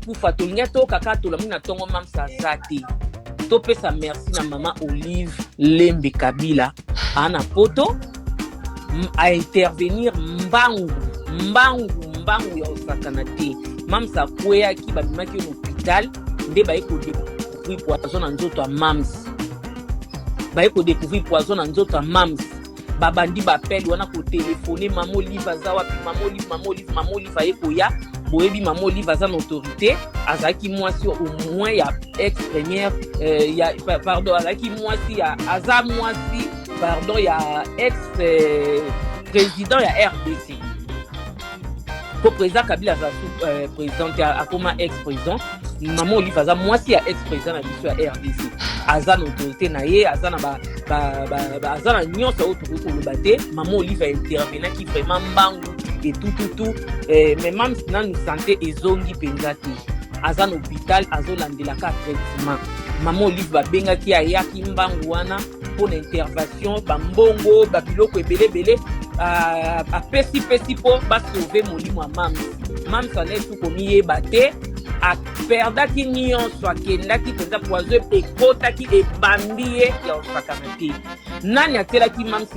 kufa tolinga to kaka to la muna tongo mam sa zati to pesa merci na mama Olive Lembe Kabila ana poto a intervenir mbangu ya osakana te mam sa kwea ki babimaki na hôpital nde ba eko découvrir poison na nzoto ya mams ba eko découvrir poison na nzoto ya mams babandi bapeli wana ko téléphoner maman Olive aza wapi maman Olive ayeko ya boyebi maman Olive aza na autorité azaki mwasi au moins ya ex première ya pardon azaki mwasi ya aza mwasi pardon ya ex président ya RDC ko président Kabila aza président ya akoma ex président maman Olive aza mwasi ya ex président na biso ya RDC aza na autorité na ye aza na aza na nyonso oyo tokoki koloba te maman Olive intervenaki vraiment mbangu et tout mais même si nanu santé ezongi mpenza te aza na hôpital azolandelaka traitement maman Olive babengaki ayaki mbangu wana mpo na intervention bambongo babiloko ebelebele apesi mpo basauve molimo ya mams ana esu komiyeba te aperdaki nyonso akendaki mpenza poison ekotaki ebambi ye ya osakana te nani atielaki mams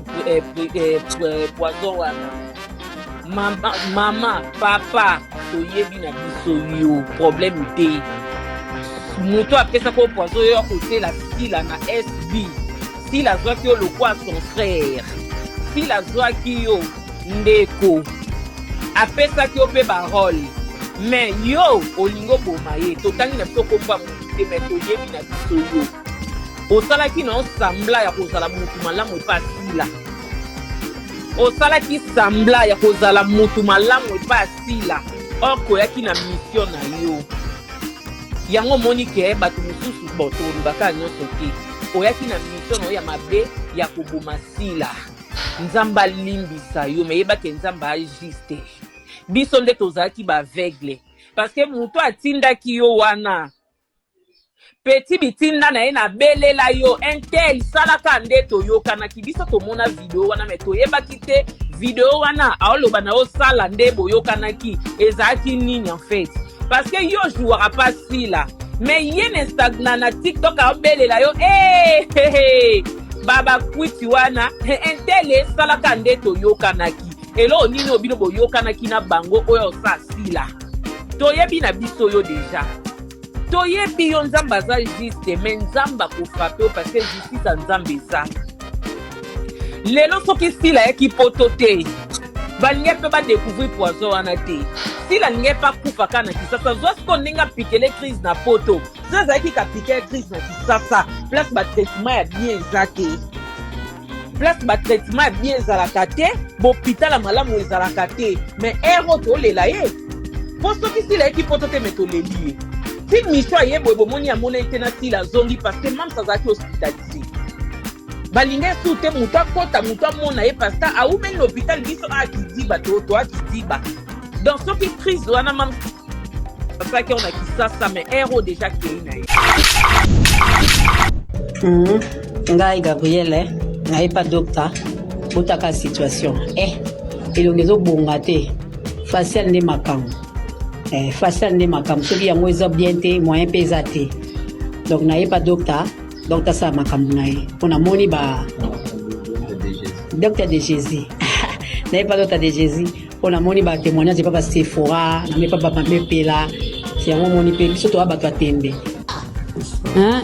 poison wana mama papa toyebi na biso yo problème te moto apesaka o poison yo akotela sila na SB sila azwaki yo lokwa son frère sila azwaki yo ndeko apesaki yo mpe barole mais yo olingo boma ye totangi na biso komba motu te mais toyebi na biso yo osalaki na osambla ya kozala motu malamu epa sila osalaki sambla ya kozala motu malamu epa asila okoyaki na mission na yo yango moni ke bato mosusu tolobaka nyonso te oyaki na mission na yo ya mabe ya koboma sila nzambe alimbisa yo me yebake nzambe agiste biso nde tozalaki baveugle parce que moto atindaki yo wana petit bitinda na ye na belela yo intel salaka nde toyokanaki biso tomona video wana me toyebaki te video wana aoloba na osala nde boyokanaki ezalaki nini en fait parce que yo jouera pas sila mais ye na Instagram na TikTok aobelela yo baba kwiti wana intel salaka nde toyokanaki elo nini obino boyokanaki na bango oyo osasila toyebi na biso yo deja toyebi yo nzambe aza juste mais nzambe akofrape yo parce que justice ya nzambe eza lelo soki sila yaki poto te balingi mpe badécouvrir poison wana te sila alingi mpe akufa kaka na kisasa zwa siko ndenge apikele crise na poto so azalaki kapikele crise na kisasa place batraitement ya bien eza te place batraitement ya bien ezalaka te bohôpital ya malamu ezalaka te mais ero tolela ye mpo soki sila yaki poto te me toleli ye ti mission aye boye bomoni amona ete na sila zongi parce que mams azalaki hospitalisé balingi esu te moto akota moto amona ye parce que aumeli na hôpital biso akidiba to akidiba donc soki crise wana mams asalaki ona kisasa mais ero déjà kei na ye ngai Gabriele nayebi docteur otaka situation elongi ezobonga te facial nde makambo facial nde makambo soki yango eza bien te moyen mpe eza te donc nayebi docteur asala makambo na ye mpo namoni docteur de Jésus nayebi docteur de Jésus mpo namoni batémoignage epa basephora namoni pa bamepela yango moni mpe biso toya bato atembe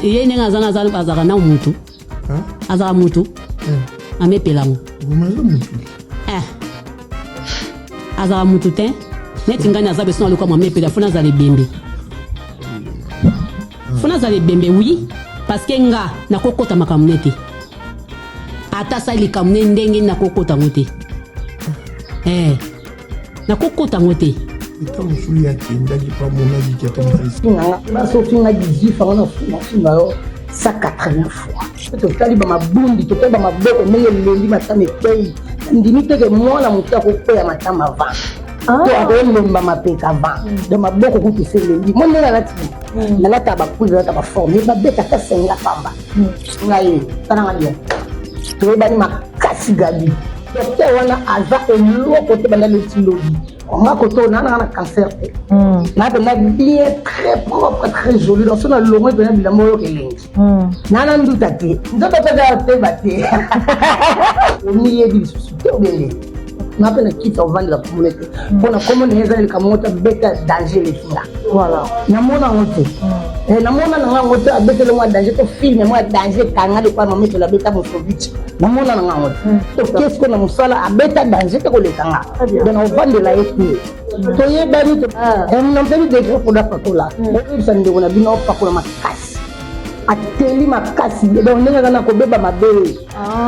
ye ndenge azalaka na mutu azalaka mutu amepelango azalaka mutu te neti ngani aza beso na lokwa mamepela fona azala ebembe oui parce que nga nakokota makambo ne te ata asali likambo ne ndenge nakokota ngo te nakokota ngo te basofinga 18 fois nafunga yo 180 fois totali bamabundi totali bamaboko ndenge elengi matama ekei ndimi teke mwana moto akokweya matama avant to akoyelomba mapeka avant de maboko kutu eselengi mo ndenge nalata bakuzi nalata baforme babetaka senga pamba ngai tananga bien toyebani makasi gabi docteur wana aza eloko te banda leti lobi nga koto nana na cancer te napenda bien très propre très joli donc sona longo epena bilamba oyo kelengi nana nduta te nzoto peza te bate omiyebi lisusu te obele napenda kita ovandela komona te mpona komona eza eleka moko beta danger lefinga voilà namona ngo te namona nanga ngo te abetele mwa danger to filme mwa danger kanga lekwa mameto la beta Mosovitch namona nanga ngo te to qu'est-ce que na musala abeta danger te kolekanga donc ovandela ye te toyebani te nampeli degré poda pakola oyebisa ndeko na bino opakola makasi ateli makasi donc ndenge kana kobeba mabe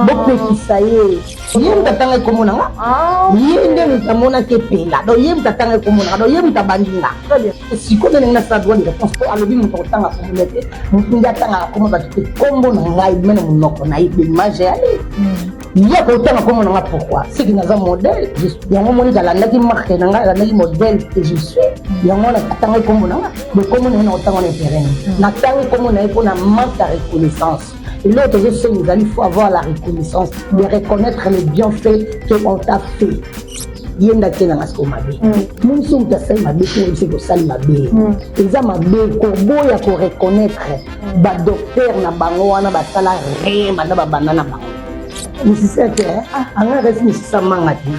bopekisa ye ye mutatanga ekomona nga ye nde mutamona ke pela donc ye mutatanga ekomona nga donc ye mutabandinga sikoyo ndenge nasala droit de réponse po alobi mutu akotanga komona te mutu nde atangaka koma bato te kombo na ngai mene monoko na ye beimage yale ye akotanga komona nga pourquoi seki naza modèle yango monika alandaki marke na ngai alandaki modèle que je suis yango natanga ekombo na nga bekombo na ye na kotanga na terrain natanga ekombo na ye mpona manque de reconnaissance. Et l'autre, il faut avoir la reconnaissance, de reconnaître les bienfaits qu'on t'a fait. Il y a un qui a fait ma bé. Nous sommes tous ma bé, nous sommes tous ma bé. Ils ont ma bé, il faut reconnaître. Le docteur n'a pas de salaire, n'a pas de banane. Mais c'est ça que, on a resté ça mangati.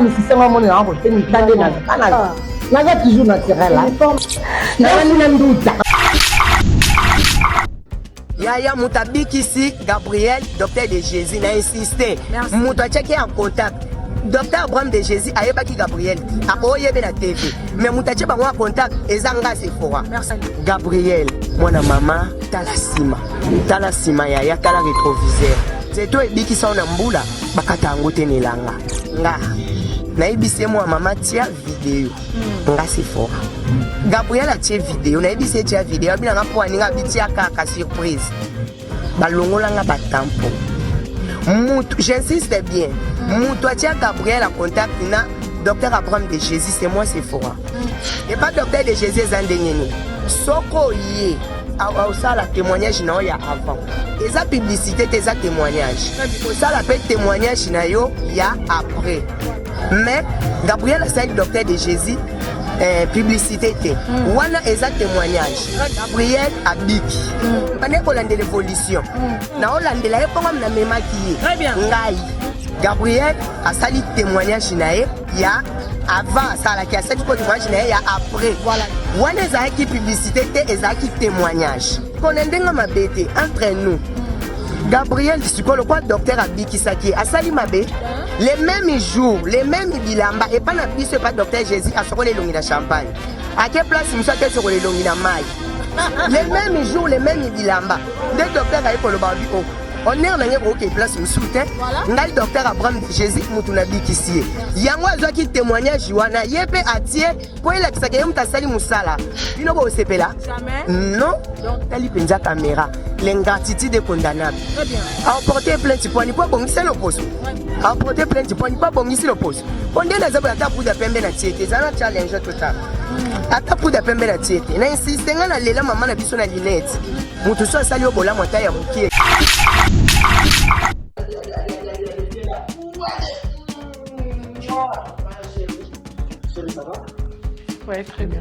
Mais c'est ça mon nom, on peut nous tendre dans le canal. Naga toujours naturel là. Naga nduta. Yaya Moutabik ici, Gabriel, docteur de Jésus, n'a insisté. Moutachaki en contact. Docteur Abraham de Jésus, aye baki Gabriel. Akoye be na TV. Mais Moutache ba en contact, ezanga Sephora. Merci. Gabriel, mwana mama, tala sima yaya, tala rétroviseur. C'est toi biki sa na mbula, bakata ngote nelanga. Nga. Naibise moi mama tia vidéo. Nga Sephora. Gabriel a tia vidéo, naibise tia vidéo, bila nga po aninga bitia kaka surprise. Balongola nga batampo. J'insiste bien. Toi, Gabriel a contact na docteur Abraham de Jésus, c'est moi Sephora. Et pas docteur de Jésus Zandengeni. Soko yé. Ça la témoignage na ya avant. Et ça publicité tes témoignage. Ça la témoignage na yo ya après. Mais Gabriel c'est le docteur de Jésus. Publicité te wana eza témoignage Gabriel abiki bane kolande l'évolution na olandela ye ponga na memaki ngai Gabriel a sali témoignage na ye ya avant ça la qui a sali témoignage na ye ya après voilà wana eza ki publicité te eza ki témoignage konendenga mabete entre nous Gabriel Sikolo quoi docteur abiki saki a sali mabe les mêmes jours, les mêmes bilamba et pas na piste pas docteur Jésus a sur les longues de champagne. À quelle place monsieur était sur les longues de maille. Les mêmes jours, les mêmes bilamba. Des docteurs a pour le barbi oh. On est en arrière OK place monsieur te. Ngal docteur Abraham de Jésus mutuna bikisi. Yango azaki témoignage wana yepe atie pour il a que mta sali musala. Bino ko sepela. Jamais. Non. Donc tali penza caméra. L'ingratitude condamnable. Très bien. A porter plainte pour ni pas bongisa le poste. A porter plainte pour ni pas bongisa le poste. Pendant les abos ata pour de pembe na tiete, ça na challenge total. Ata pour de pembe na tiete. Na insiste ngana lela maman na biso na linette. Mutu so sali obola mota ya mukie. Ouais, très bien.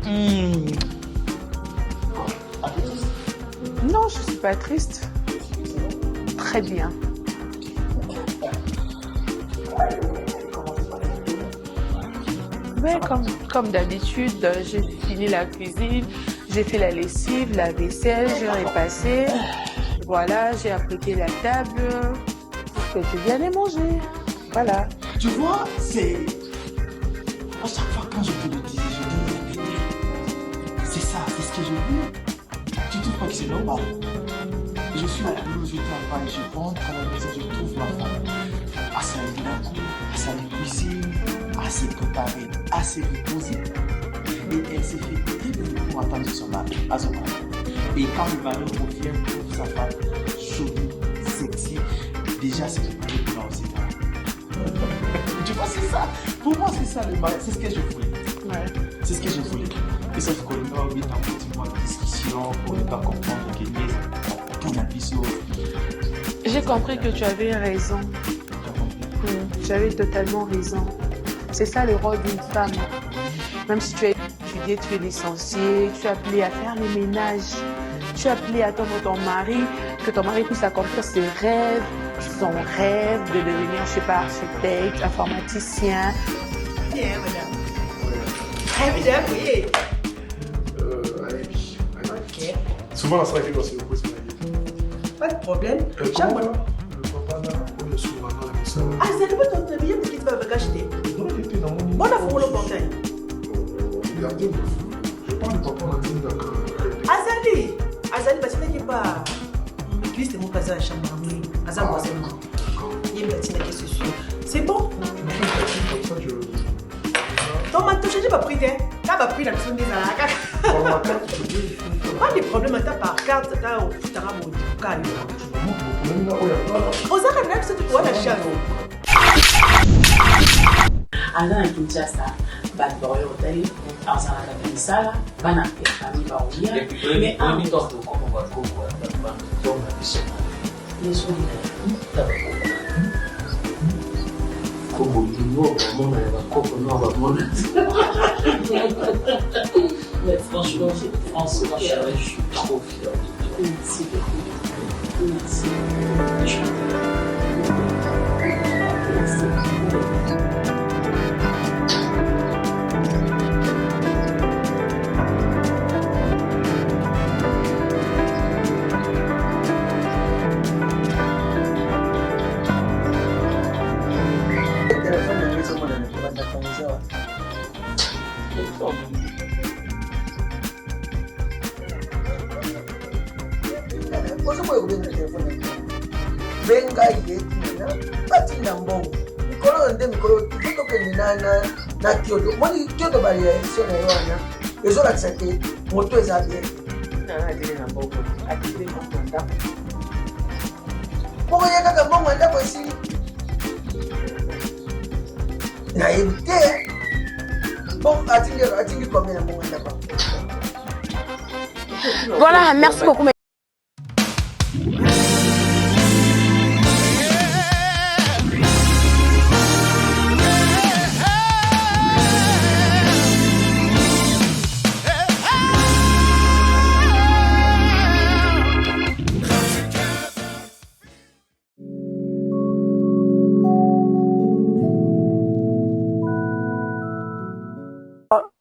Non, je suis pas triste. Très bien. Ouais, comme d'habitude, j'ai fini la cuisine, j'ai fait la lessive, la vaisselle, j'ai repassé. Voilà, j'ai appliqué la table pour que tu viennes et manger. Voilà. Tu vois, c'est... À chaque fois quand je te le dis, je te le répète. C'est ça, c'est ce que je veux. Tu trouves pas que c'est normal? Je suis au boulot, je travaille, je rentre à la maison, je trouve ma femme assez agréable, assez à la cuisine, assez préparée, assez reposée. Et elle s'est fait très bien pour attendre son mari, à son mari. Et quand le mari revient, trouve sa femme jolie, sexy, déjà c'est le mari qui va aussi voir. Tu vois, c'est ça. Pour moi, c'est ça le mari, c'est ce que je voulais. Ouais. C'est ce que je voulais. Et sauf qu'on a mis un petit mois de discussion pour ne pas comprendre que tout la vision. J'ai compris que tu avais raison. Tu avais totalement raison. C'est ça le rôle d'une femme. Même si tu as étudié, tu es licencié, tu es appelé à faire les ménages, tu es appelé à attendre ton mari, que ton mari puisse accomplir ses rêves, son rêve de devenir, je sais pas, architecte, informaticien. Bien, madame. Très bien, oui. Allez, oui. Ok. Souvent, la soirée, quand c'est le pose, Pas de problème. comment va? Le papa, là, on est souvent dans la maison. Ah, c'est le ton billet parce qu'il va acheter. Non, il était dans mon Bon, on a fait le portail. Regardez, je parle de papa, on a dit d'accord. Azali. Azali, parce qu'il n'est pas. L'église de mon cousin à chambre. Azali, moi, c'est moi. Il me dit que c'est sûr. C'est bon. Comme ça, Donc, maintenant, je n'ai pas pris, hein. Tu as pris la maison des Alakas. Par ma carte, tu peux dire. Pas de problème, tu as par carte, tu as au futara mon calme. Oh, Aux arrêts, c'est tout, on a chance. Aza na Kinshasa bato bayotali azalaka na misala bana famille baolia mais franchement, je suis trop fière de toi. Merci beaucoup. Merci. benga yetina batinda mbongo mikolo nde mikolo tokende na kyoto moni kyoto bali ya édition na yo wana ezolakisa te moto eza bien mbongo ye kaka mbongo ya ndako esili nayebi te bon atingi combien na mbongo ya ndako. Voilà, merci beaucoup.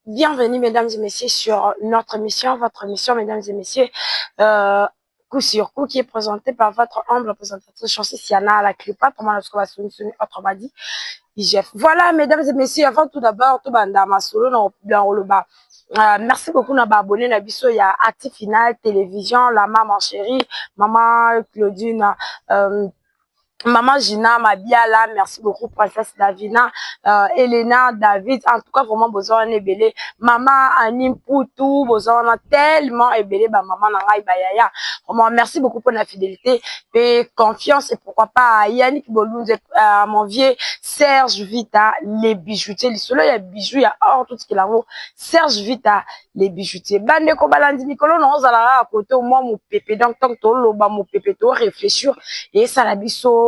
Bienvenue, mesdames et messieurs, sur notre émission, votre émission, mesdames et messieurs, coup sur coup, qui est présentée par votre humble représentatrice Chancy Siana à la Clipa, comment est-ce qu'on va soutenir autrement dit, IGF. Voilà, mesdames et messieurs, avant tout d'abord, tout banda masolo dans le bas. Merci beaucoup d'avoir abonné à Bisso, il y a Actif Final, Télévision, la maman chérie, maman Claudine, Maman Gina, Mabiala, merci beaucoup, Princesse Davina, Elena, David, en tout cas, vraiment, besoin de belé. Maman Anim Poutou, besoin tellement belé, bah, maman Nangai Bayaya. Vraiment, merci beaucoup pour la fidélité et confiance, et pourquoi pas, Yannick Bolounze, mon vieux, Serge Vita, les bijoutiers, les solos, il y a bijoux, il y a or, tout ce qu'il a, Serge Vita, les bijoutiers. Bande ko balandi Nicolo, non, ça à côté, moi, mon pépé, donc, tant que l'oba, mon pépé, to réfléchir, et ça la bisso,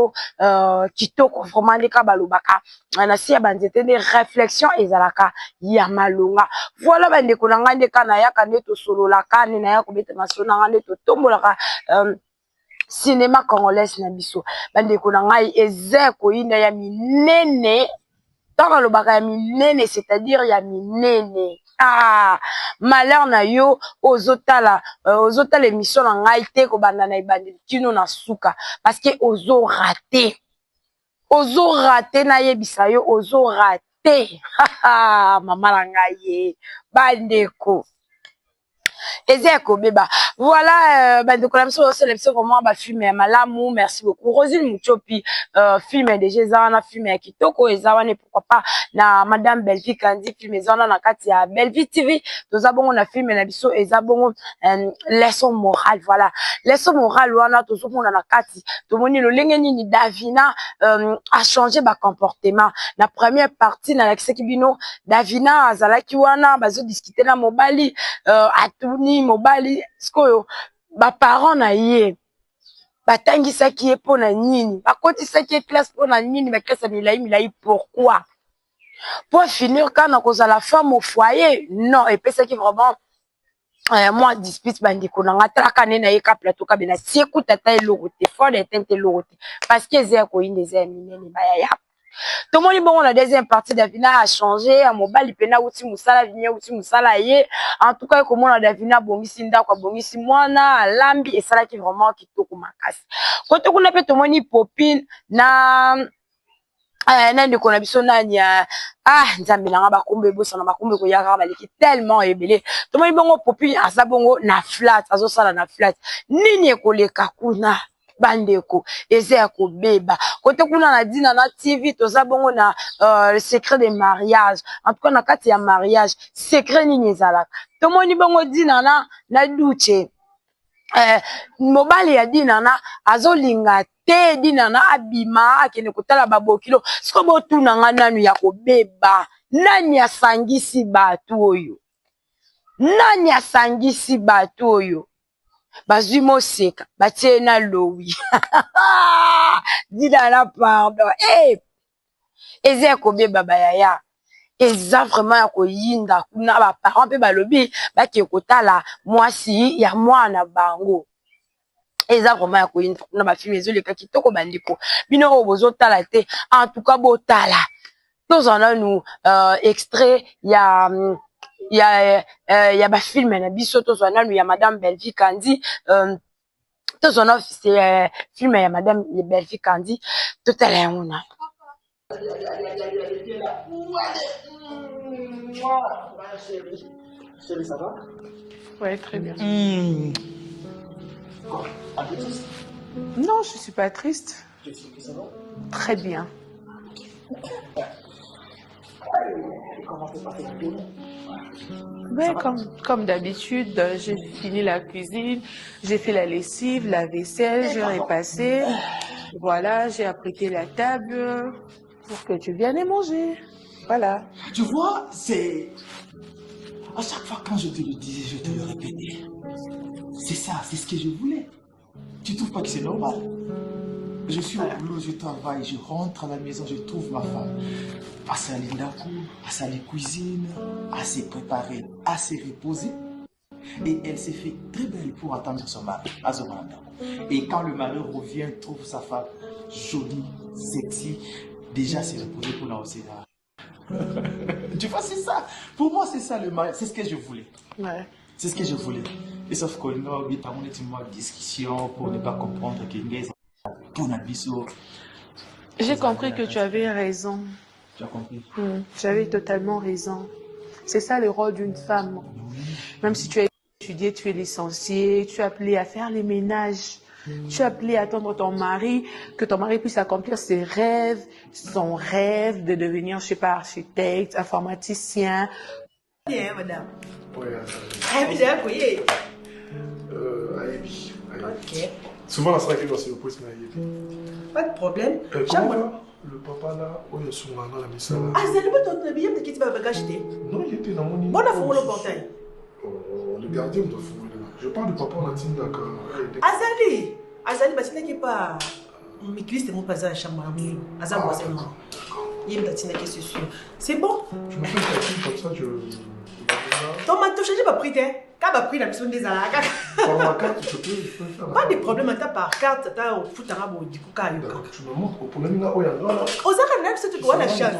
kitoko vraiment les kabalobaka na si banzete des réflexions ezalaka ya malonga voilà bande konanga ndeka na ya kane to solo la kane na ya ko beta national ngane to tombolaka cinéma congolais na biso bande konanga ezeko ina ya minene tant lobaka ya minene c'est-à-dire ya minene. Ah, malheur na yo ozotala émission na ngai te ko banda na ibandi kino na suka parce que ozo raté na yebisa yo ozo raté mama na ngai bandeko Ezeko beba. Voilà, de Kolamso, c'est l'épisode vraiment, film malamu, merci beaucoup. Rosine Mouchopi, film de Jézana, film Kitoko, Ezawane, pourquoi pas, na Madame Belvi Kandi, film Ezana, na Katia Belvi TV, nous avons on a film, na biso, Ezabon, leçon morale, voilà. Leçon morale, wana, tout ce monde na Kati, tout le monde, le lingeni ni Davina, a changé ma comportement. La première partie, na Alexis Kibino, Davina, Azalaki wana, bazo discuter na Mobali, atuni Mobali, skoyo, ba parents na ye, batangisaki ye pona nini, bakotisaki ye classe pona nini, ba classe milai, pourquoi? Pour finir, quand on a la femme au foyer, non, et puis c'est qui vraiment, moi, dispute, bandiko, n'a traka nena yeka plateau, kabena, si écoute, tata elorote, fort des tentes elorote, parce que zé ko inde zé mine, ni baya yap. Tout le monde, bon, la deuxième partie d'Avina a changé, à mobile, il pena outi musala, vigna outi musala ye, en tout cas, comment la Davina bongisi nda, quoi, bongisi moana, lambi, et ça là qui vraiment, qui toko makasi. Quand on a fait tout le monde, popine, na, nani ko na biso nani nzambe na bakombe bosa na bakombe ko yaka baliki tellement ebele to mo bongo popi asabongo na flat azo sala na flat nini ekoleka kuna bandeko eze ya kobeba kote kuna na dina na TV to zabongo na le secret des mariages en tout cas na kati ya mariage secret nini ezalaka to mo ni bongo dina na duche mobali ya dinana azolinga te dinana abima akene kotala babokilo siko botuna nga nanu ya kobeba nani asangisi batu oyo nani asangisi batu oyo bazwi moseka batie na lowi dinana pardon eze ya kobeba bayaya eza vraiment ya koyinda kuna ba parents pe balobi baki kotala mwasi ya mwana bango eza vraiment ya koyinda kuna ba film ezoleka kitoko bandiko bino o bozotala te en tout cas botala tozana nous extrait ya ba film na biso tozana nous ya madame Belvi Kandi tozana c'est film ya madame Belvi Kandi totala yango na Chérie, ça va? Ouais, très bien. Un peu triste? Non, je suis pas triste. Je suis que ça va? Très bien. Comment s'est passé le jour? Ouais, comme d'habitude, j'ai fini la cuisine, j'ai fait la lessive, la vaisselle, j'ai repassé. Voilà, j'ai apprêté la table pour que tu viennes et manger. Voilà. Tu vois, c'est... À chaque fois quand je te le disais, je te le répétais. C'est ça, c'est ce que je voulais. Tu trouves pas que c'est normal? Je suis au boulot, je travaille, je rentre à la maison, je trouve ma femme. Assez à l'indako, assez à la cuisine, assez préparée, assez reposée. Et elle s'est fait très belle pour attendre son mari, à Zomandako. Et quand le mari revient, trouve sa femme jolie, sexy, déjà c'est reposé pour la Océda. Tu vois, c'est ça. Pour moi, c'est ça le mariage. C'est ce que je voulais. Ouais. C'est ce que je voulais. Et sauf qu'on a eu une discussion pour ne pas comprendre que ton abisso. J'ai compris que tu avais raison. Tu as compris? J'avais totalement raison. C'est ça le rôle d'une femme. Même si tu as étudié, tu es licencié, tu es appelé à faire les ménages. Tu es appelé à attendre ton mari, que ton mari puisse accomplir ses rêves, son rêve de devenir, je sais pas, architecte, informaticien. Bien, madame. Oui, Aïbi. Ok. Souvent, la soirée qui doit se reposer, mais Aïbi. Pas de problème. Comment va le papa là, où il est son maman, la missa là? Ah, c'est le bon ton billet de quitter ma bagage. Non, il était dans mon île. Bon, on a fumé le portail. Le gardien doit fumer là. Je parle du papa, on a dit d'accord. Azali. Azali, bah, tu n'es pas. Mais Christ est mon passage à la chambre. Azali, moi, c'est moi. Il me dit que c'est sûr. C'est bon. Je me fais un petit comme ça, je. Ton matin, je n'ai pas pris, hein. Quand tu as pris la mission des Alagas. Par ma carte, je peux faire. Pas de problème, tu as par carte, tu as au foot arabe du coup. D'accord, tu me montres. Pour le moment, il y a là. Aux Arabes, c'est tu vois la chasse.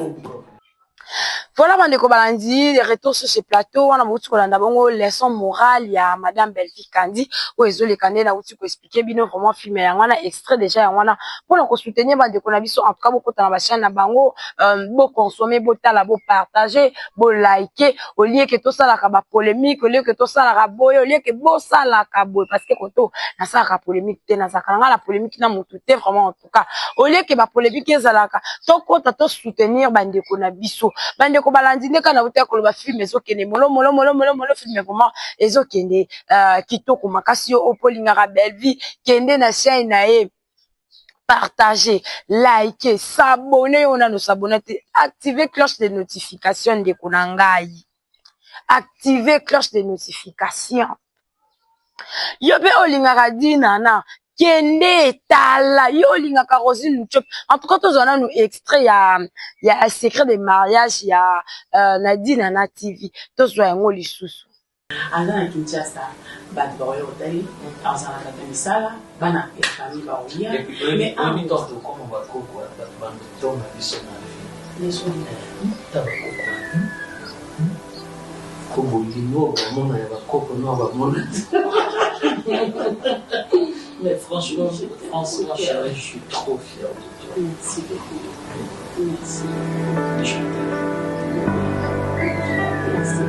Voilà, Bandeko Balandi, les retours sur ce plateau, on a beaucoup de bongo, leçon morale, il y a Madame Belvi Kandi, où ils ont les canaux, là, où tu peux expliquer, bien, vraiment, filmer, on a extrait déjà, on a, pour nous soutenir, Bandeko Nabiso, en tout cas, beaucoup de la chaîne, bango, beau consommer, beau tala, beau partager, beau liker, au lieu que tout ça, la kaba polémique, au lieu que tout ça, la raboye, au lieu que beau ça, la kaboye, parce que, quand on a ça, la polémique, na ça, la polémique, na moutouté, vraiment, en tout cas, au lieu que la polémique, ezalaka, ton compte à soutenir, Bandeko Nabiso, Bandeko Balandi ndeka na uta koloba film ezokende molo film vraiment ezokende kitoko makasi o polingaka Belvi kende na chaîne na e partager liker s'abonner on a nos s'abonner activer cloche de notification de konangai activer cloche de notification yobe olingaka dina na kende tala yo lingaka Rosine Muchopi. En tout cas tous on a nous extrait il y a un secret de mariage il y a Nadine na TV tous yango lisusu aza na Kinshasa bato baoyo otali azalaka te misala bana ya famille baolia mais ami torto comme bakoko bato bandona biso na leso ta bakoko comme lino bamona ya bakoko no bamona mais franchement chérie, je suis trop fier de toi. Merci beaucoup. Merci. Je t'aime. Merci.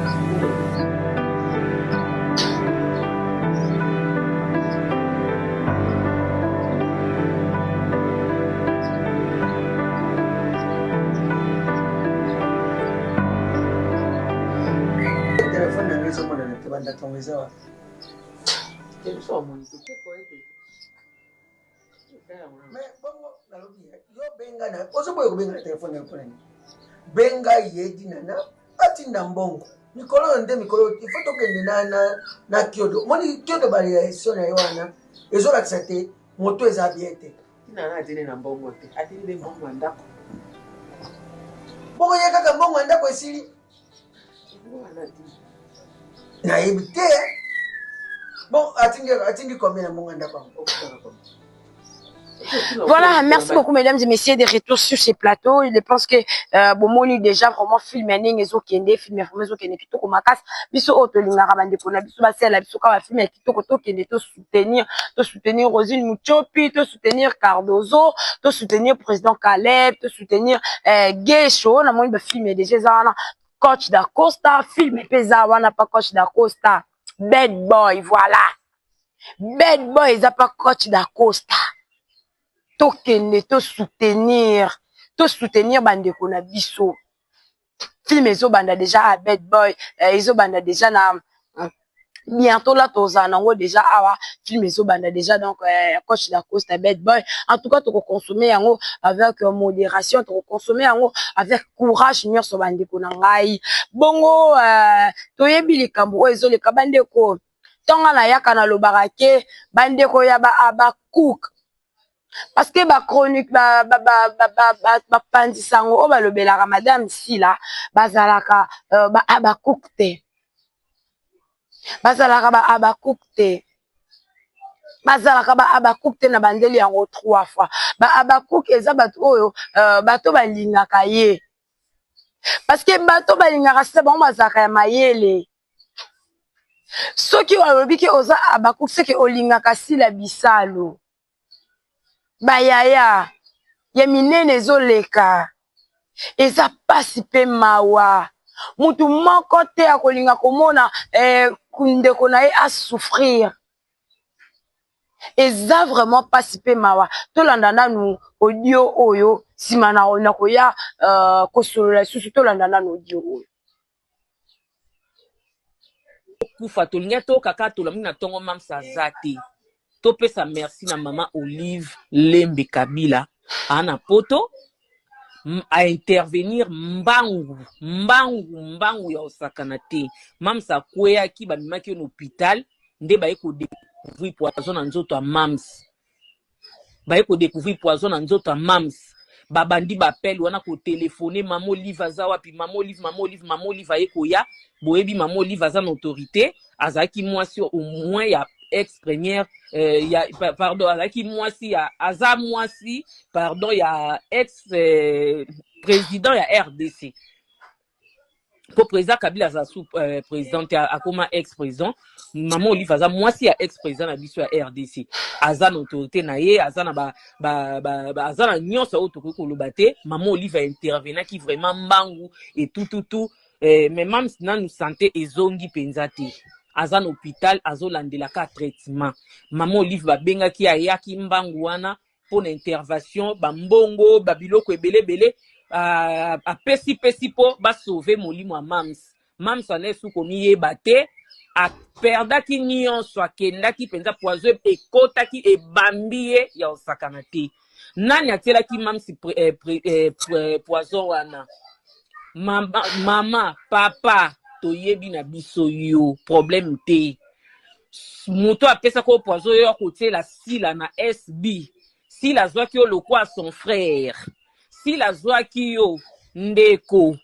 Téléphone na ngezo mona na tebanda tongeza wa. Quel soit mon équipe, Mais bongo nalobi yo benga na ozo boyo benga na telefone yako nani benga yedi nana atinda mbongo mikolo nde mikolo ifoto kende na kyodo moni kyodo bali ya sona yoana ezo la tsate moto eza biete nana atene na mbongo te atene de mbongo ndako bongo yeka ka mbongo ndako esili na ebite bon atingi combien na mbongo ndako Voilà, merci beaucoup mesdames et messieurs des retours sur ces plateaux. Je pense que bomoni déjà vraiment filmé ningezo kende filmé vraiment kende kitoko makasi biso otolinga kabande kona biso basela biso ka filmé kitoko to kende to soutenir Rosine Muchopi, to soutenir Cardozo, to soutenir président Caleb, to soutenir Gesho na moni ba filmé déjà zana coach da Costa filmé pesa wana pas coach da Costa bad boy voilà bad boy za pas coach da Costa tokende to soutenir bandeko na biso film ezo banda déjà à bad boy ezo banda déjà na bientôt là toza nango déjà awa film ezo banda déjà donc coach da Costa bad boy en tout cas to consommer yango avec modération to consommer yango avec courage nyonso bandeko na ngai bongo toyebi likambo ezo le kabandeko tonga na yaka na lobarake bandeko ya ba Abakouk parce que ba chronique ba pandisango o ba lobelaka madame Sila bazalaka ba Abakouk te bazalaka ba Abakouk te na bandeli yango 3 fois ba Abakouk eza bato oyo bato balingaka ye parce que bato balingaka se bango bazalaka ya mayele soki olobi ke oza Abakouk seke olingaka Sila Bisalo bayaya ya minene ezoleka eza pasi pe mawa mutu moko te akolinga komona ndeko na ye asouffrir eza vraiment pasi pe mawa tolanda nanu audio oyo nsima na koya kosolola lisusu tolanda nanu audio oyo kufa tolinga tokaka tolamingi na ntongo mamsa aza te topesa merci na mama Olive Lembe Kabila ana poto a intervenir mbangu ya osakana te mamsa kweyaki bamimaki na hôpital nde baye kodécouvrir poison na nzoto ya mams babandi bapele wana kotelefone mama Olive aza wapi mama Olive aye koya boyebi mama Olive aza na autorité azalaki mwasi au moins ya ex-première pardon azalaki mwasi ya aza mwasi pardon ya ex-président ya RDC po président Kabila aza sous président akoma ex-président mama Olive aza mwasi ya ex-président na biso ya RDC aza na autorité na ye aza na aza na nyonso oyo tokoki koloba te mama Olive intervenaki vraiment mbangu et tout mais même nanu santé ezongi penza te aza na hôpital azolandelaka traitement mama Olive babengaki ayaki mbangu wana pour intervention bambongo babiloko ebelebele apesi po basauve molimo ya mams wana esu komi yeba te aperdaki nyonso akendaki penza poison ekotaki ebambi ye ya osakana te nani atielaki mams poison wana mama papa toyebi na biso yo problème te moto apesa ko poison yo côté la sila na SB si la zwa ki yo lokwa son frère si la zwa ki yo ndeko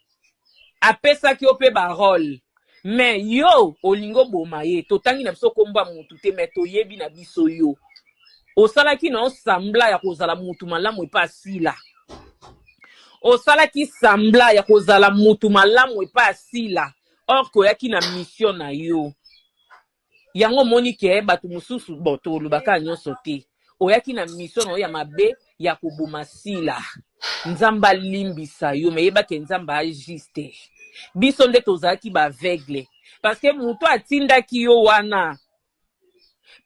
apesa ki yo pe barole mais yo olingo boma ye totangi na biso komba mutu te mais toyebi na biso yo osalaki na osambla ya kozala mutu malamu epa sila osalaki sambla ya kozala mutu malamu epa sila or koyaki na mission na yo yango moni ke batu mususu boto lubaka nyonso te oyaki na mission na ya mabe ya koboma sila nzamba limbisa yo me yeba ke nzamba juste biso nde tozalaki ba aveugle parce que mutu atindaki yo wana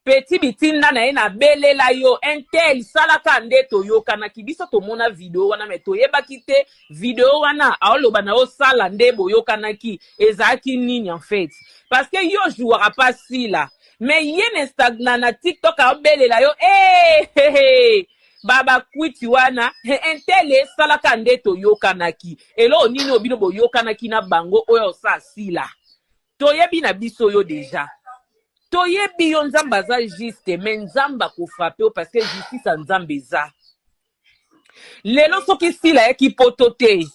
petit bitinda na ye na belela yo intel salaka nde toyokanaki biso tomona video wana me toyebaki te video wana aoloba na osala nde boyokanaki ezalaki nini en fait parce que yo jouera pas sila mais ye na Instagram na TikTok aobelela yo baba kwiti wana intel salaka nde toyokanaki elo nini obino boyokanaki na bango oyo sa sila toyebi na biso yo deja toyebi yo nzamba za juste mais nzamba ko frapper parce que justice a nzamba za lelo soki sila eki poto te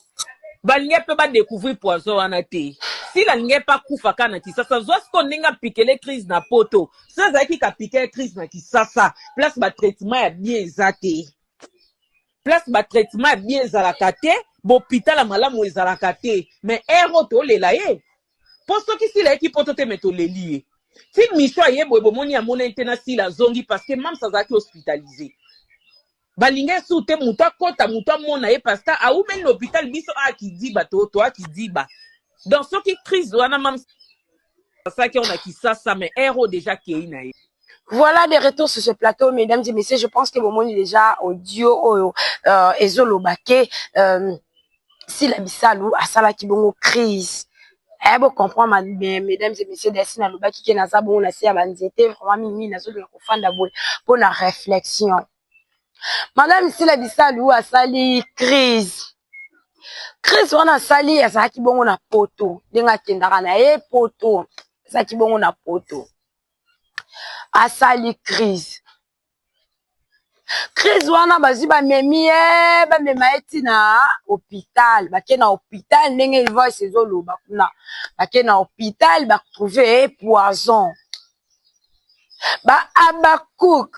balinge pe ba découvrir poison wana te sila linge pa kufa kana kisasa zosko ndinga pikele crise na poto ça eki ka piquer crise na kisasa place ba traitement ya bien zate place ba traitement ya bien zalaka te bo hôpital malamu ezalaka te mais ero to lela ye posto ki sila eki poto te meto lelie si mission ye boye bomoni ya mona intena sila zongi parce que même ça zaki hospitalisé balinge soute mutu akota mutu amona ye parce que aumeli l'hôpital biso akidiba to akidiba dans ce qui crise wana même ça qui on a qui ça mais héros déjà qui est na ye. Voilà des retours sur ce plateau, mesdames et messieurs. Je pense que mon monde est déjà audio, ezolobake, si la bisalou, à ça là qui bon crise. Eh bon, comprendre, mesdames et messieurs, dessine à l'obaki qui n'a pas bon, la si à banzete, vraiment mimi, n'a pas de confondre pour la réflexion. Madame, si la bisalou, à sali crise. Crise, on a sali, à ça qui bon, on a poto. Denga kendara na e poto. Ça qui bon, on a poto. À sali crise. Crise wana bazi ba memi ba memaiti na hôpital ba ke na hôpital ndenge il va ses olo ba kuna ba ke na hôpital ba trouver poison ba abakouk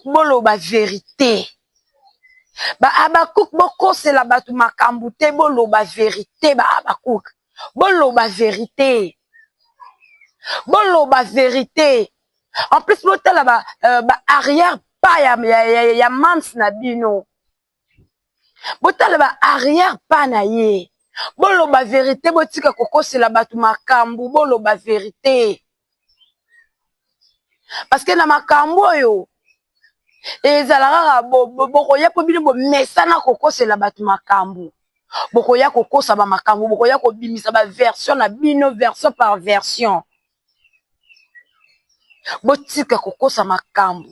bolo ba vérité ba abakouk boko c'est la batu makambu te bolo ba vérité ba abakouk bolo ba vérité en plus l'hôtel là arrière pas ya mams na bino l'hôtel là arrière pas na ye bolo ba vérité botika kokose la batu makambu bolo ba vérité parce que na makambu yo ezalaka bokoya po bino bo mesana kokose la batu makambu bokoya kokosa ba makambu bokoya ko bimisa ba version na bino version par version botika kokosa makambu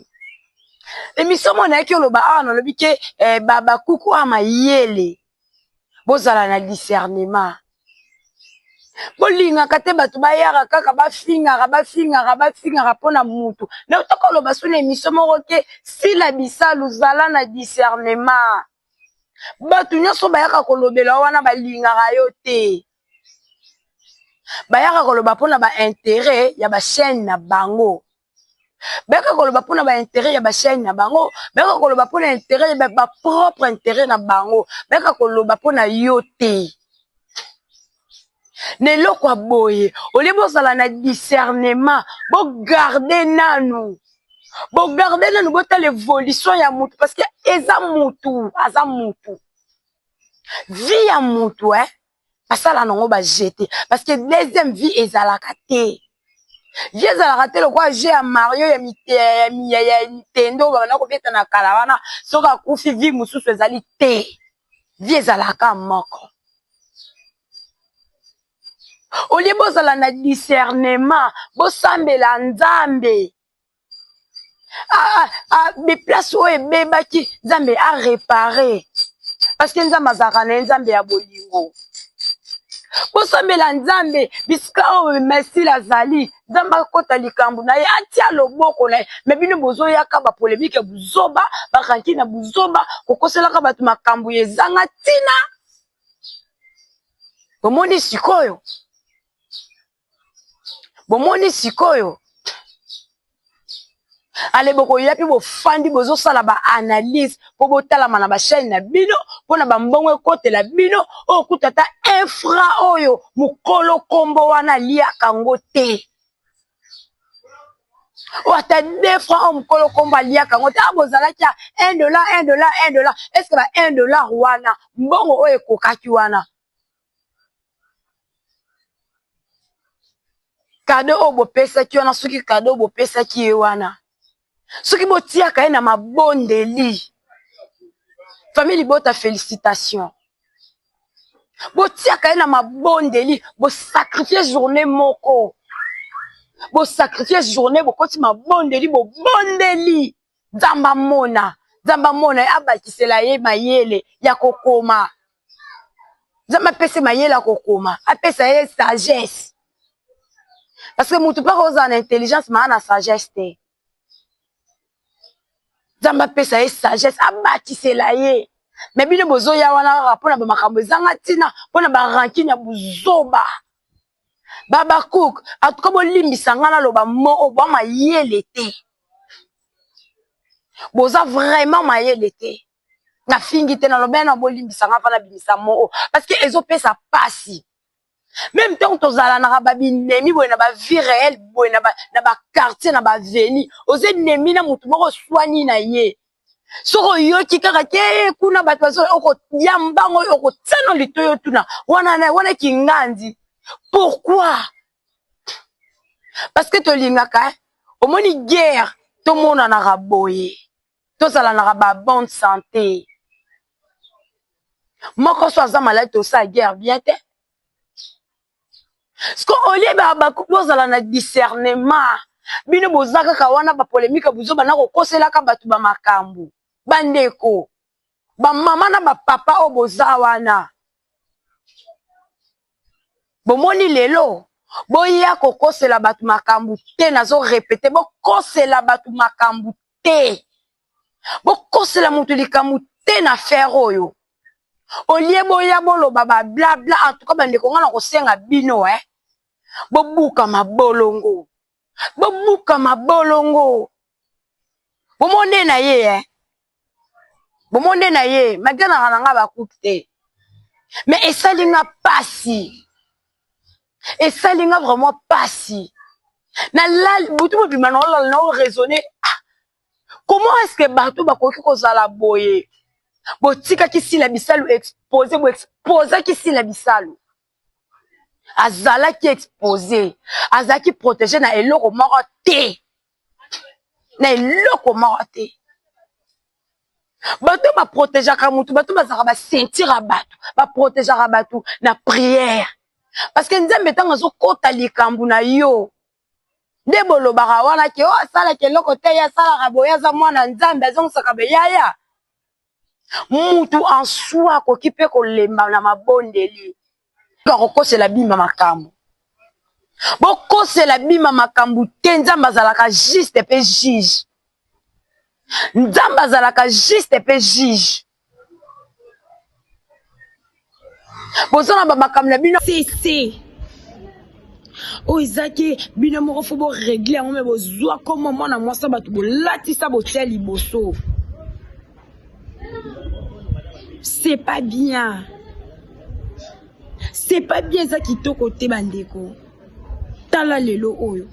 émission mona yaki oloba ana lobi ke baba kuku ama yele bozala na discernement bolinga kate batu bayara kaka bafingaka pona mutu na utoko loba suna émission moko ke si la bisalu zala na discernement batu nyonso bayaka kolobela wana balingaka yo te bayaka koloba pona ba intérêt ya ba chaîne na bango beka koloba pona ba intérêt ya ba chaîne na bango beka koloba pona intérêt ya ba propre intérêt na bango beka koloba pona yo te nelo kwa boye ole bozala na discernement bo garder nanu bota l'évolution ya mutu parce que eza mutu aza mutu vie ya mutu pasala nango ba jeter parce que deuxième vie ezalaka te vie ezalaka te lokwa je ya Mario ya Nintendo bana ko beta na kala wana soka kufi vie mususu ezali te vie ezalaka moko olie bozala na discernement bosambela nzambe des places où ebebaki nzambe a réparer parce que nzambe azalaka na nzambe ya bolingo bosambela nzambe bisika oyo merci lazali nzambe akota likambo na ye atia loboko na ye me bino bozoyaka bapolémike buzoba baranki na buzoba kokoselaka bato makambo ezanga ntina bomoni sikoyo ale boko yapi bofandi bozosala ba-analyse po botalama na bachaine na bino po na bambongo ekotela bino oyo kutata infra oyo mokolo kombo wana liaka ngo te oyo ata 2 francs oyo mokolo kombo aliaka ngo te bozalaki ya $1 est ce que ba $1 wana mbongo oyo ekokaki wana kado oyo bopesaki wana soki kado oyo bopesaki ye wana soki botiaka ye na mabondeli famille libota félicitation botiaka ye na mabondeli bosakrifie journée moko bosakrifie journée bokoti mabondeli bobondeli nzamba mona ye abakisela ye mayele ya kokoma nzamba apesa mayele ya kokoma apesa ye sagesse parce que mutu mpaka ozala na intelligence maa na sagesse te nzambe apesa ye sagesse abakisela ye me bino bozoya wana kaka mpo na bamakambo ezanga ntina mpo na barankine ya buzoba babakook atuka bolimbisa nga naloba moko bwa mayele te boza vraiment mayele te nafingi te naloba na bolimbisa nga mpa na bimisa moko parce que ezopesa pasi même tant tozalanaka babinemi boye na bavie réelle boye na baquartier na baveni oze nemi na motu moko oswani na ye soko oyoki kaka ke kuna bato bazo okoya mbango oyo okotia na litoyo tuna wana kingandi pourquoi parce que tolingaka omoni guerre tomonanaka boye tozalanaka babonne santé moko so aza maladi tosala guerre bien te ce qu'on lit bozala na discernement bino boza kaka wana bapolémike buzoba na kokoselaka bato bamakambo bandeko bamama na bapapa oyo boza wana bomoni lelo boya kokosela bato makambo te nazo répéter bokosela bato makambo te bokosela moto likambo te na faire oyo olie boya boloba bablabla en tout cas bandeko nga na kosenga bino bobuka mabolongo bomonde na ye bomonde na ye maganaka na nga bakuki te mais esalinga pasi esalinga vraiment pasi na lali butu bobima na olala na oraisonner comment est-ce que bato bakoki kozala boye botikaki sila bisalu exposé boexposaki sila bisalu azalaki exposé azalaki protégé na eloko moko te bato baprotégeaka mutu bato bazalaka basentira bato baprotégeaka bato na prière parce que nzambe ntango azokota likambo na yo nde bolobaka wana ke asalaka eloko te ye asalaka boye aza mwana nzambe azongisaka beyaya mutu en soi akoki mpe kolemba na mabondeli bakokosela bima makambo bokosela bima makambo te nzambe azalaka juste mpe juge nzambe azalaka juste mpe juge bozana bamakambo na bino sese oyo ezaki bino moko fo boregle yango me bozwa koma mwana mwasi bato bolatisa botia liboso c'est pas bien eza kitoko te bandeko tala lelo oyo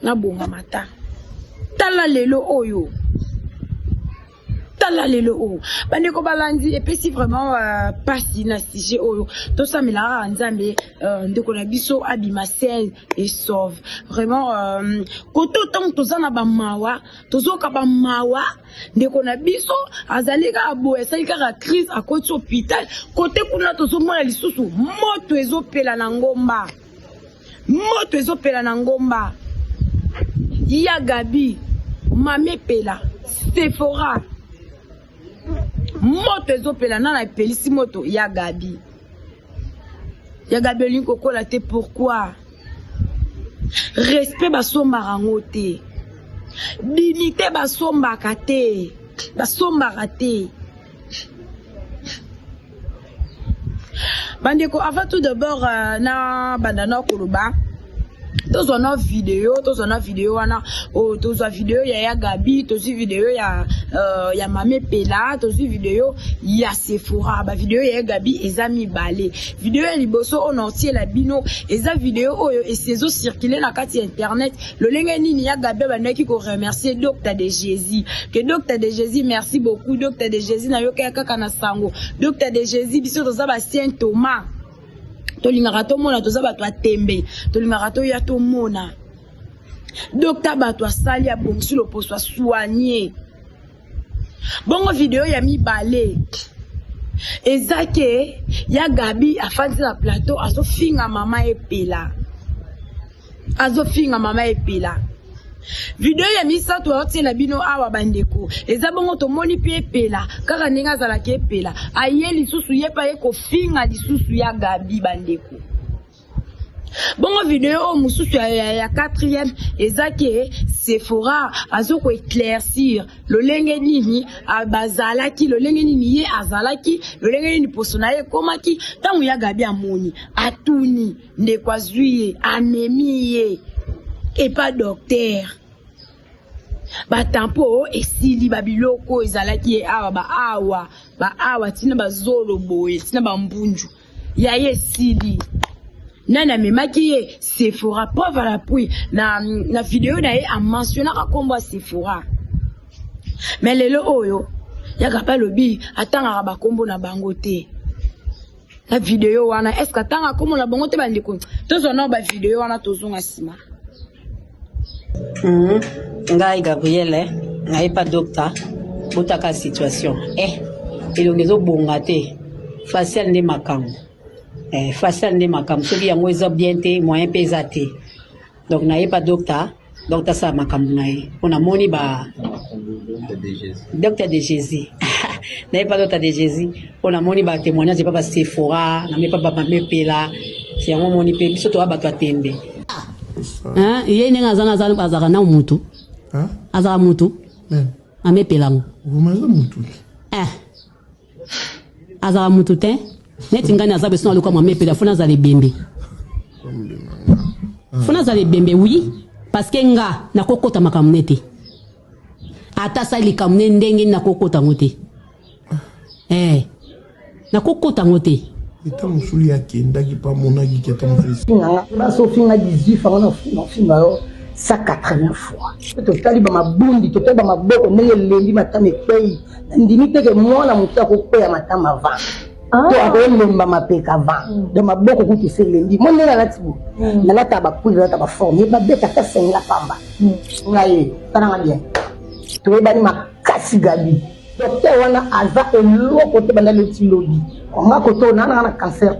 nabonga mata tala lelo oyo bandeko balandi epesi vraiment pasi na sujet oyo tosamelaka nzambe ndeko na biso abima sel et sauve vraiment kote otango toza na bamawa tozoka bamawa ndeko na biso azali kaka boye asali kaka crise akoti hôpital kote kuna tozomona lisusu moto ezopela na ngomba ya Gabi mame pela Sephora moto ezopela nana epelisi moto ya Gabi ya Gabi kokola te pourquoi respect basombaka ngo te dignité basombaka te basombaka te bandeko avant tout d'abord na bandana koloba tozona vidéo wana tozwa vidéo ya Gabi tozwi vidéo ya Mame Pela tozwi vidéo ya Sephora ba vidéo ya Gabi eza mibale vidéo ya liboso on entier la bino eza vidéo oyo esezo circuler na kati ya internet lolenge nini ya Gabi bandaki ko remercier Docteur de Jésus que Docteur de Jésus merci beaucoup Docteur de Jésus na yoka kaka na sango Docteur de Jésus biso toza ba Saint Thomas tolingaka tomona toza bato atembe tolingaka toya tomona docteur bato asali ya bongisi loposo soigné bongo vidéo ya mibale ezake ya Gabi afandi na plateau azofinga mama epela video ya misato aotiela bino awa bandeko eza bongo tomoni pe epela kaka ndenge azalaki epela aye lisusu ye pa ye kofinga lisusu ya Gabi bandeko bongo video mususu ya 4e ezake Sephora azoko éclaircir lolenge nini bazalaki lolenge nini ye azalaki lolenge nini posona ye komaki tangu ya Gabi amoni atuni ndeko azwi amemi ye et pas docteur batampo esili babiloko ezalaki awa tina bazolo boye tina bambunju ya esili nana memaki ye Sephora pauvre la pluie na vidéo na ye a mentionnaka kombo Sephora mais lelo oyo yaka pa lobi atangaka bakombo na bango te la vidéo wana est-ce que atanga kombo na bango te bandeko tozona ba vidéo wana tozonga sima ngai Gabrielle ngai pas docteur botaka situation elongezo bonga te facial nde makambo facial nde makambo soki yango eza bien te moyen pe eza te donc ngai pas docteur sa makambo na ye mpona moni ba Docteur de Jésus ngai pas Docteur de Jésus mpona moni ba témoignage pa ba Sephora na me pa ba Mame Pela yango moni pe biso to bato atembe Ye nenga azaka na mutu. Azaka mutu. Mame Pela ngo. Umaza mutu. Azaka mutu te. Neti ngani azabe sona lokwa Mame Pela fona za lebembe. Fona za lebembe oui parce que nga na kokota makamnete. Ata sali kamne ndenge na kokota ngote. Na kokota ngote. Eta musuli yakendaki pa monaki keta mfisi. Basofinga 18 francs na finga yo 180 fois. Totali ba mabundi totali ba maboko ndenge lendi matama ekwei. Ndimi teke mwana mutu akokwea matama 20. To akolemba mapeka 20. De maboko kuti se lendi. Mwana na latibu. Na lata ba puli lata ba forme. Ba beta ta senga pamba. Ngai tananga bien. To ebani makasi Gabi. Docteur wana aza eloko te banda le tilobi. On a côté on a un cancer.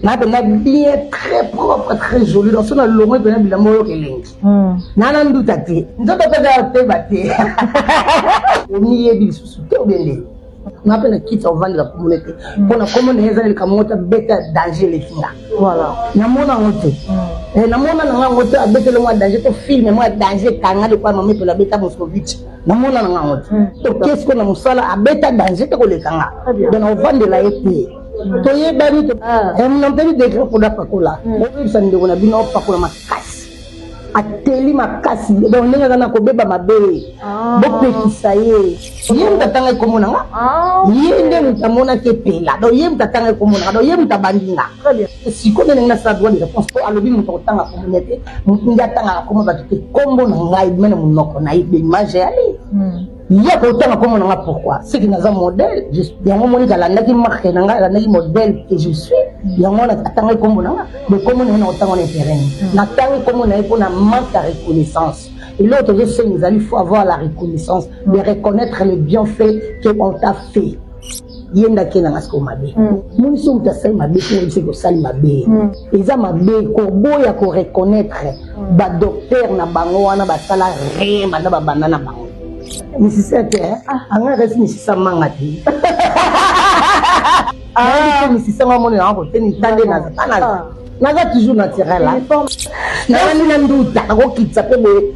Na bien très propre, très joli. Dans son longue de la mort que lingi. Nana nduta te. Ndoto ta te baté. On y est bisu te obele. Na pena kita ovandi la communauté. Pona comment les gens les kamota beta danger les kinga. Voilà. Na mona ngote. Na mona na ngote abete le moi danger to film moi danger kanga de quoi Mame Pela beta Moscovitch. Na mona na ngote. To qu'est-ce qu'on a musala abeta danger to le kanga. Donc on vend de la été. To ye bani to. On entend des gens pour la pakola. On ça ndeko na bino pakola makasi. Ateli makasi donc ndenge kana ko beba mabe bopekisa ye ye mtatanga komona nga ye nde mtamona ke Pela donc ye mtatanga komona donc ye mtabandinga siko ndenge na sa droit de réponse ko alobi mutotanga communauté mutinga tanga komona batuke kombo na ngai mena munoko na ibe image ali ya ko tanga komona nga pourquoi c'est que naza modèle yango moni kala ndaki marque na nga ndaki modèle que je suis yango na tanga komona nga mais komona na otanga na terrain na tanga komona ipo na manque de reconnaissance. Et l'autre, il faut avoir la reconnaissance, de reconnaître les bienfaits qu'on t'a fait. Yenda kena ngasko mabe. Moni so mtasai mabe ko c'est que sali mabe. Eza mabe ko boya ko reconnaître ba docteur na bango wana ba sala rien ba ba banana bango. Ni c'est anga resi ni sa mangati. Ah, mais si ça m'a monné en côté, ni tande naza toujours naturel là. Nani nanduta ko kitsa pe boye.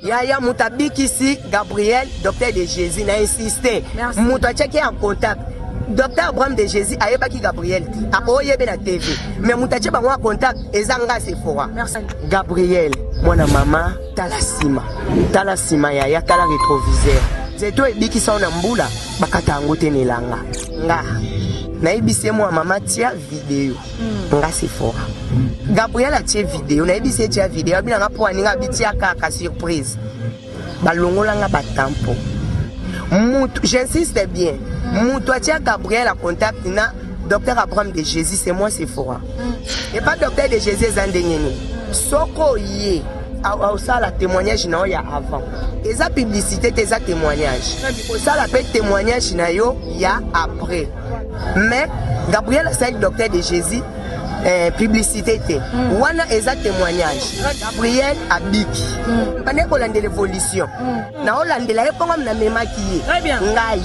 Yaya mutabikisi Gabriel, docteur de Jésus, n'a insisté. Mouta checké en contact. Docteur Abraham de Jésus a yebaki Gabriel ti. A oyebe na TV. Mais mouta checké ba en contact ezanga Sephora. Merci. Gabriel, mwana mama, talasima. Talasima yaya tala rétroviseur. Zeto ebikisa ona mbula bakata ngote nelanga. Nga. Na ebise moi mama tia vidéo. Nga Sephora. Gabriel a tia vidéo, na ebise tia vidéo, bina nga po aninga bitia kaka surprise. Balongola nga batampo. Moutou, j'insiste bien. Moutou tia Gabriel a contact na docteur Abraham de Jésus, c'est moi Sephora. Et pas docteur de Jésus Zandengeni. Soko yé. Ça la témoignage na ya avant. Eza publicité eza témoignage. Ça la fait témoignage na yo ya après. Mais Gabriel c'est le docteur de Jésus publicité te. Wana eza témoignage. Gabriel abiki. Pendant qu'on lande l'évolution. Na olandela e ponga na mema ki. Très bien. Ngai.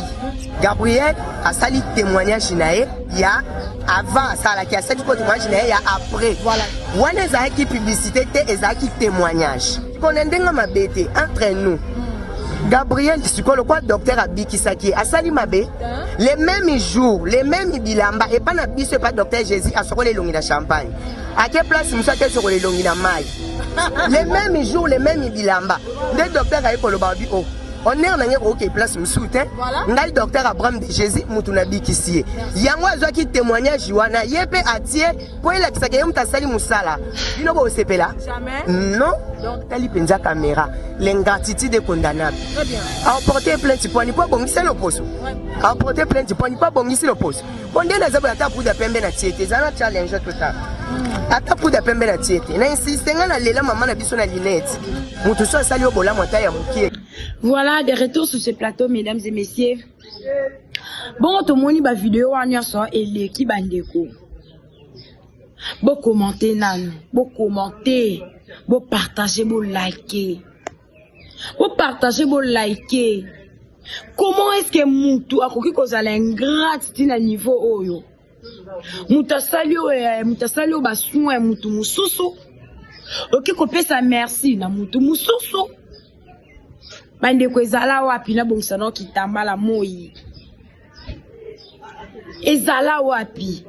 Gabriel a sali témoignage na ye ya avant ça la qui a sali témoignage na ye ya après. Voilà. Wana eza qui publicité te eza qui témoignage. Konendenga mabete entre nous. Gabriel, c'est quoi le docteur Abiki Saki a sali mabe les mêmes jours, les mêmes bilamba et pas na biso pas docteur Jésus a sur les longues de champagne. À quelle place nous sommes sur les longues de maille. Les mêmes jours, les mêmes bilamba. Des docteurs a école babi oh. On est en manière OK place me soutien. Ngal docteur Abraham de Jésus mutuna bikisi. Yango azwa ki témoignage wana yepe atie pour il a kisaka yemta sali musala. Bino bo sepela. Jamais. Non. Donc tali penza caméra. L'ingratitude est condamnable. Très bien. A porter plainte pour ni pas bongisa le poste. A porter plainte pour ni pas bongisa le poste. Bonde na zabu ata pour de pembe na tiete. Zana challenge total. Ata pour de pembe na tiete. Na insiste ngana lela maman na biso na linette. Mutu so sali obola mota ya mukie. Voilà, de retour sur ce plateau, mesdames et messieurs. Bon, tout le monde va vidéo en sort et l'équipe bandeko. Bon commenter nan, bon commenter, bon partager, bon liker. Bon partager, bon liker. Comment est-ce que Moutou a compris qu'on a l'ingratitude à niveau oyo? Mouta salio basun et Moutou moussousou. Ok, qu'on peut sa merci na Moutou moussousou. Bande ko ezala wapi na bongsano kitamba la moyi. Ezala wapi.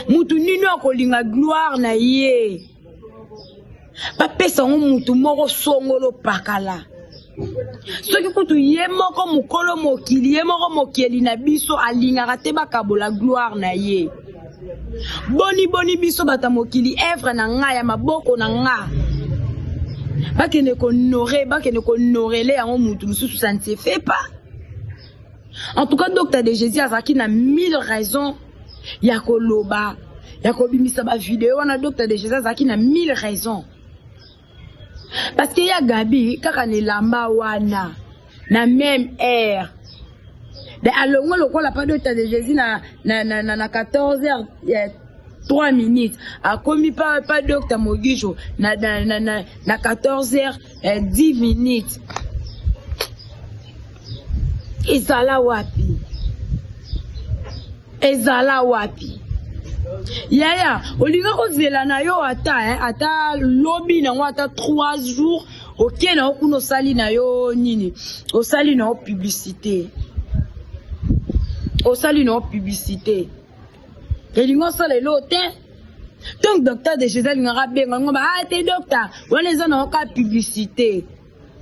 Mutu nino akolinga gloire na ye. Ba pesa mutu moko songolo pakala. Soki kutu ye moko mukolo mokili ye moko mokeli na biso alinga rate bakabola gloire na ye. Boni biso bata mokili evre na nga ya maboko na nga. Bakene honorer les en mutu mususu ça ne se fait pas. En tout cas docteur de Jésus azaki na 1000 raisons ya koloba ya kobimisa ba vidéo na docteur de Jésus azaki na 1000 raisons. Parce que ya Gabi kaka ne lamba wana na même air. De alongo lokola pas docteur de Jésus na 14h 3 minutes. A commis pas docteur Mogijo na 14h 10 minutes. Ezala wapi. Yaya, olinga ko zela na yo ata lobby na ata 3 jours. OK na okuno sali na yo nini. O sali na publicité. Elingo sala lote. Donc docteur de Jésus ngara benga ngomba te docteur wana eza na ka publicité.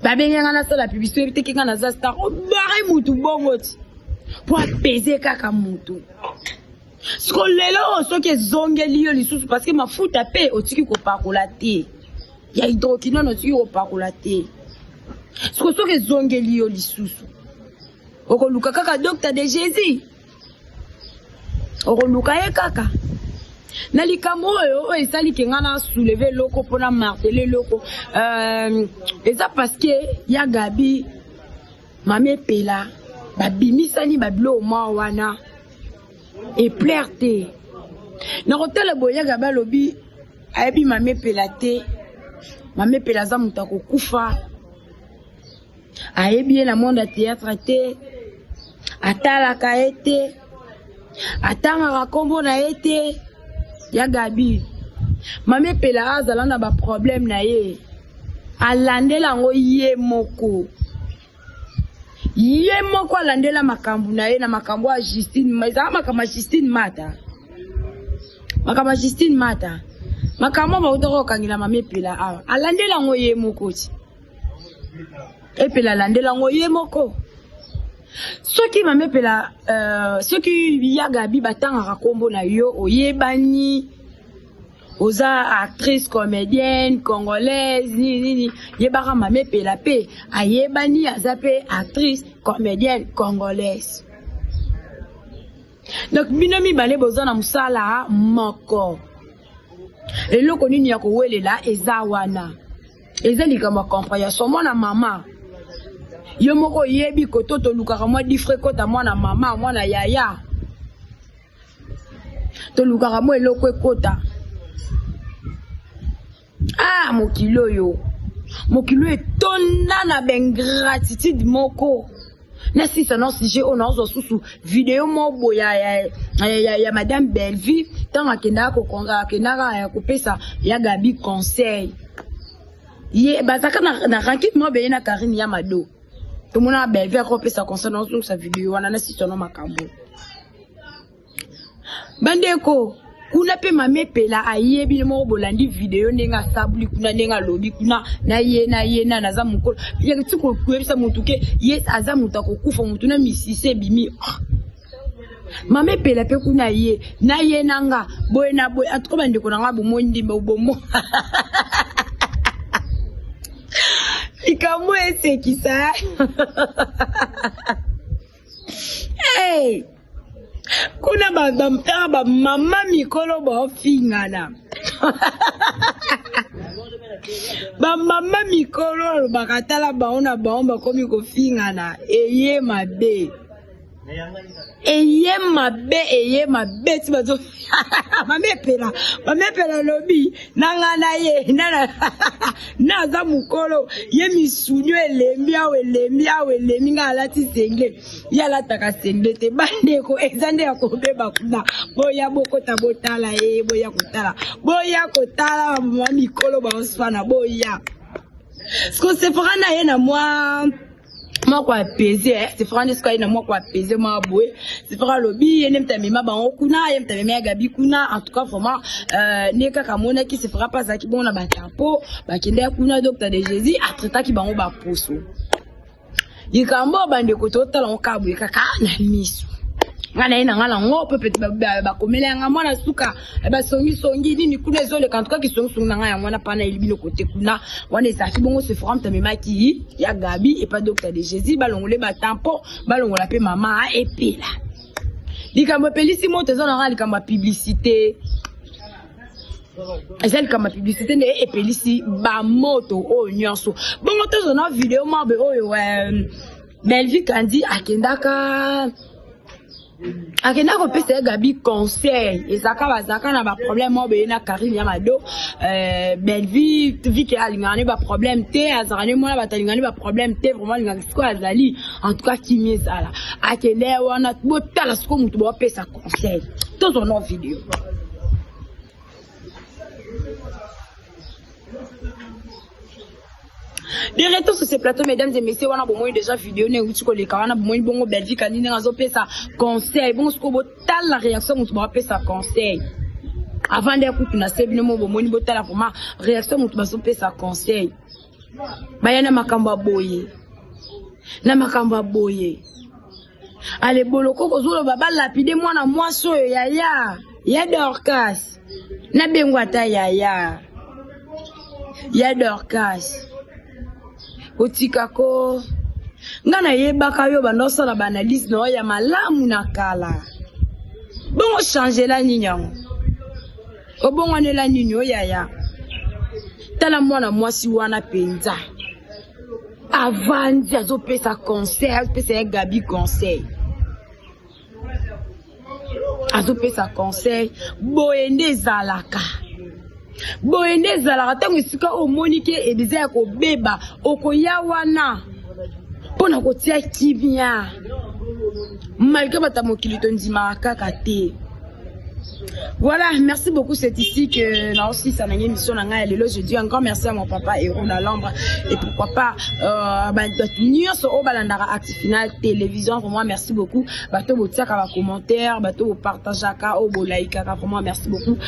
Ba benga na sala publicité te kinga na za star o bare mutu bongoti. Pour apaiser kaka mutu. Sko lelo soki zongeli yo lisusu parce que mafuta pe otiki ko pakola te. Ya hydroquinone otiki ko pakola te. Sko soki zongeli yo lisusu. Oko luka kaka docteur de Jésus. Oko kaka na likambo oyo esali kenga na soulever loko pona marteler loko eza parce que ya Gabi mame pela babimisani bablo mwa wana et plerte na hôtel boya Gabi lobi ayebi mame pela te mame pela za muta kokufa ayebi na monde théâtre te atalaka ete atanga kombo na ete ya Gabi mame pela azala na ba problème na ye alandela ngo ye moko alandela makambu na ye na makambo ya Justine maza makama Justine Mata makambo ba utoko kangila mame pela awa alandela ngo ye moko ti epela alandela ngo ye moko soki mame pela soki ya Gabi batanga kombo na yo oyebani oza actrice comédienne congolaise ni yebaka mame pela pe ayebani aza pe actrice comédienne congolaise donc bino mibale boza na musala moko eloko nini ya kowelela eza wana eza likambo compréhension mwana mama yo moko yebi koto tolukaka mwa difre kota mwana mama mwana yaya tolukaka mwa eloko ekota mokilo etonda na bengratitude moko na sisa non sujet on a susu vidéo mobo ya madame Belleville tant akendaka kopesa ya Gabi conseil ye bazaka na rankit mo be na Karine ya Mado to mona Belleville kopesa conseil non susu sa vidéo wana na sisa non makambo bandeko kuna pe mame pela ayebi mo bolandi video nenga sabuli kuna nenga lobi kuna na yena naza mukolo ya tsiko kuebisa mutuke yes aza mutako kufa mutuna misise bimi mame pela pe kuna ye na yenanga boyena boy atko bandeko nanga bomondi bomo ikamu ese kisa hey kuna ba mama mikolo ba fingana ba mama mikolo bakatala baona baomba komi ko fingana eye mabe ti bazo mame pela lobi nanga na ye na za mukolo ye misunyo elembi nga alati sengle ya lataka sengle te bandeko ezande ya kobeba kuna boya bokota botala boya kotala mama mikolo ba osfana boya sko se fera na ye na moi quoi apaiser c'est franchement ce qu'il y a moi quoi apaiser moi boy c'est fera lobby et n'aime ta mema ba okuna aime ta mema Gabi kuna en tout cas vraiment neka kamona qui se fera pas ça qui bon na ba tempo ba kende kuna docteur de Jésus a traiter qui ba on ba poso yikambo bande ko totala on kabu kaka na miso ngana ina ngala ngope pete ba komela nga mwana suka ba songi nini kuna zole quand quoi qui songi nga ya mwana pana ilibino côté kuna wana esafi bongo se forum ta mema ki ya Gabi et pas docteur de Jésus balongole ba tampo balongola pe mama epela likambo pelisi moto zo na likambo publicité ezali kama publicité ne epelisi ba moto o nyonso bongo to na vidéo mabe oyo Belleville kandi akendaka pesa Gabi conseil et ça bazaka na ba problème mo be na Karine ya Mado Belleville vi ke alingani ba problème te azarane mo na batalingani ba problème te vraiment lingani ko azali en tout cas kimi sala akende wana botala siko mutu bo pesa conseil to zo vidéo des retours sur ces plateaux, mesdames et messieurs, on a bon déjà vidéo ne uti ko le kawana bon bongo Belleville kandi nga zo pesa conseil bon ce ko botal la réaction mutu ba pesa conseil avant de kutu na sebi mo bon botal la format réaction mutu ba so pesa conseil bayana makamba boye na makamba boye ale boloko ko zo baba lapide mwana mwaso ya Dorcas na bengwata ya Dorcas otikako ngana yebaka yo banosa na banalise no ya malamu na kala bongo changer la ninyango obongo ne la ninyo ya tala mwana mwasi wana penza avant azo pesa conseil pesa Gabi conseil azo pesa conseil boende zalaka tango sika omonike ediza ya kobeba okoya wana pona kotia kibia malgré bata mokili tondima kaka te. Voilà, merci beaucoup. C'est ici que là aussi ça n'a émission là. Je dis un grand merci à mon papa et Héros Lambre et pourquoi pas nuire sur Obalandara Active Final télévision. Vraiment merci beaucoup. Bateau botia ka commentaire, bateau partage ka obo like ka vraiment merci beaucoup.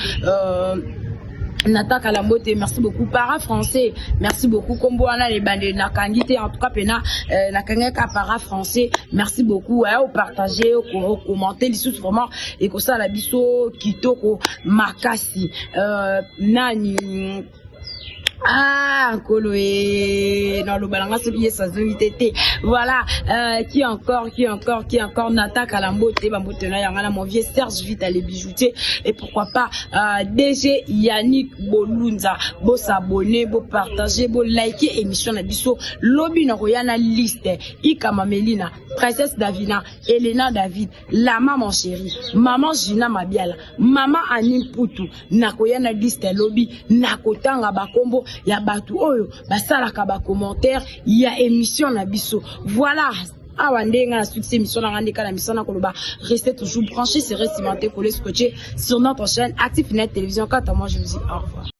Nata Kalambote, merci beaucoup. Para français, merci beaucoup. Combo ana les bandes na kangité en tout cas pena na kangeka para français, merci beaucoup. Au partager, au commenter les sous vraiment et que ça la biso kitoko makasi nani. Ah, Koloé, dans le balanga, ce qui est sa zone tété. Voilà, qui encore, Nata Kalambote, Bambotena, Yangana, mon vieux Serge Vita, les bijoutiers, et pourquoi pas, DG Yannick Bolunza, beau s'abonner, beau partager, beau liker, émission Nabiso, Lobby Noroyana liste, Ika Mamelina, Princesse Davina, Elena David, la maman chérie, maman Gina Mabiala, maman Anine Poutou, Nakoyana liste, Lobby, Nakotanga Bakombo, ya batu oyo basala ka ba commentaire ya émission na biso. Voilà awandenga na succès émission na ngandeka na misana koloba restez toujours branchés, c'est resté collé scotché sur notre chaîne Active Net Télévision. Quant à moi je vous dis au revoir.